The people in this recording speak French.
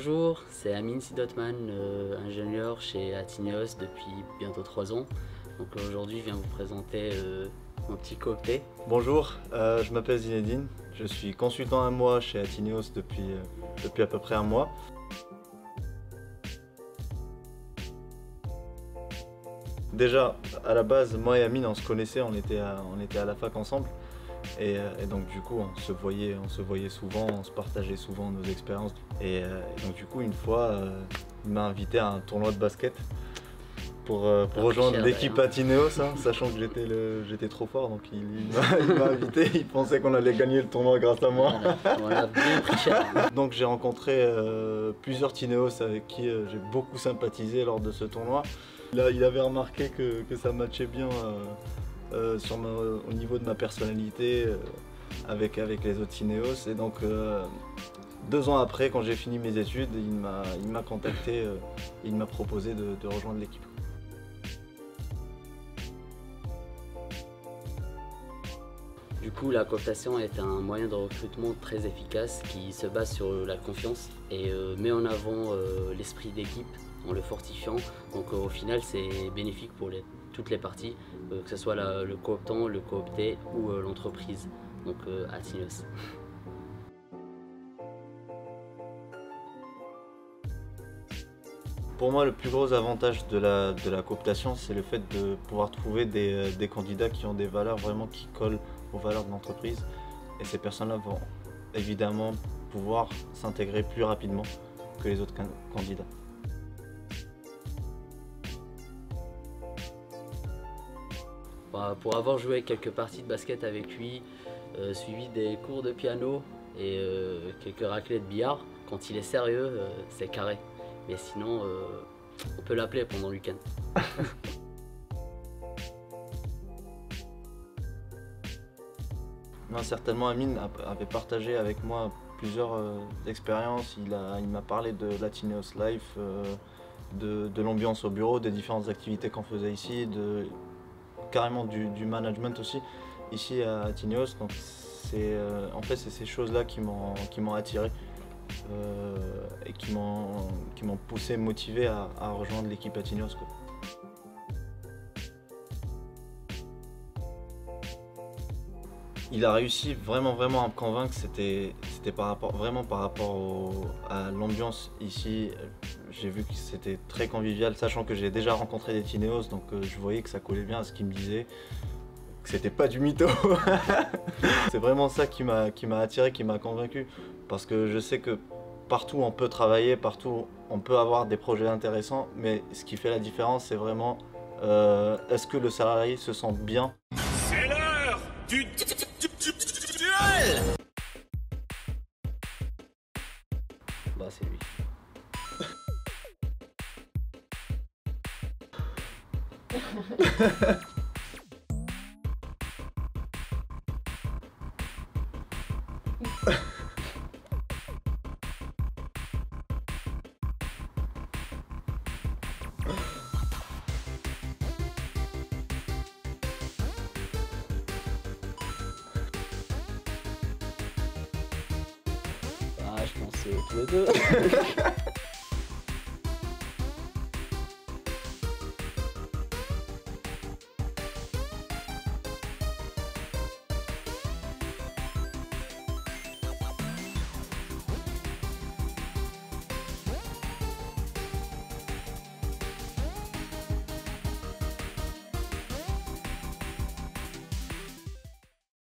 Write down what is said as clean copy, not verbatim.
Bonjour, c'est Amine Sidotman, ingénieur chez Atinios depuis bientôt 3 ans. Donc aujourd'hui je viens vous présenter mon petit coopté. Bonjour, je m'appelle Zinedine, je suis consultant à moi chez Atinios depuis à peu près un mois. Déjà, à la base, moi et Amine, on se connaissait, on était à la fac ensemble. Et donc du coup, on se voyait souvent, on se partageait souvent nos expériences. Et donc du coup, une fois, il m'a invité à un tournoi de basket pour rejoindre l'équipe Atinios, hein, sachant que j'étais trop fort. Donc il m'a invité, il pensait qu'on allait gagner le tournoi grâce à moi. On a bien pris cher. Donc j'ai rencontré plusieurs Tineos avec qui j'ai beaucoup sympathisé lors de ce tournoi. Il avait remarqué que ça matchait bien au niveau de ma personnalité avec les autres Tineos. Et donc 2 ans après, quand j'ai fini mes études, il m'a contacté, il m'a proposé de rejoindre l'équipe. Du coup, la cooptation est un moyen de recrutement très efficace qui se base sur la confiance et met en avant l'esprit d'équipe en le fortifiant. Donc au final, c'est bénéfique pour toutes les parties, que ce soit le cooptant, le coopté ou l'entreprise, donc Atinios. Pour moi, le plus gros avantage de la cooptation, c'est le fait de pouvoir trouver des candidats qui ont des valeurs vraiment qui collent aux valeurs de l'entreprise. Et ces personnes-là vont évidemment pouvoir s'intégrer plus rapidement que les autres candidats. Pour avoir joué quelques parties de basket avec lui, suivi des cours de piano et quelques raclées de billard, quand il est sérieux, c'est carré. Mais sinon, on peut l'appeler pendant le week-end. Non, certainement, Amine avait partagé avec moi plusieurs expériences. Il m'a parlé de l'Atinios Life, de l'ambiance au bureau, des différentes activités qu'on faisait ici, carrément du management aussi, ici à Atinios. Donc en fait, c'est ces choses-là qui m'ont attiré et qui m'ont poussé, motivé à rejoindre l'équipe Atinios, quoi. Il a réussi vraiment à me convaincre. C'était vraiment par rapport à l'ambiance ici. J'ai vu que c'était très convivial, sachant que j'ai déjà rencontré des Tineos, donc je voyais que ça collait bien à ce qu'il me disait, que c'était pas du mytho. C'est vraiment ça qui m'a attiré, qui m'a convaincu, parce que je sais que partout on peut travailler, partout on peut avoir des projets intéressants, mais ce qui fait la différence, c'est vraiment est-ce que le salarié se sent bien. C'est l'heure du duel. Bah c'est lui. Ah, je pense tous les deux.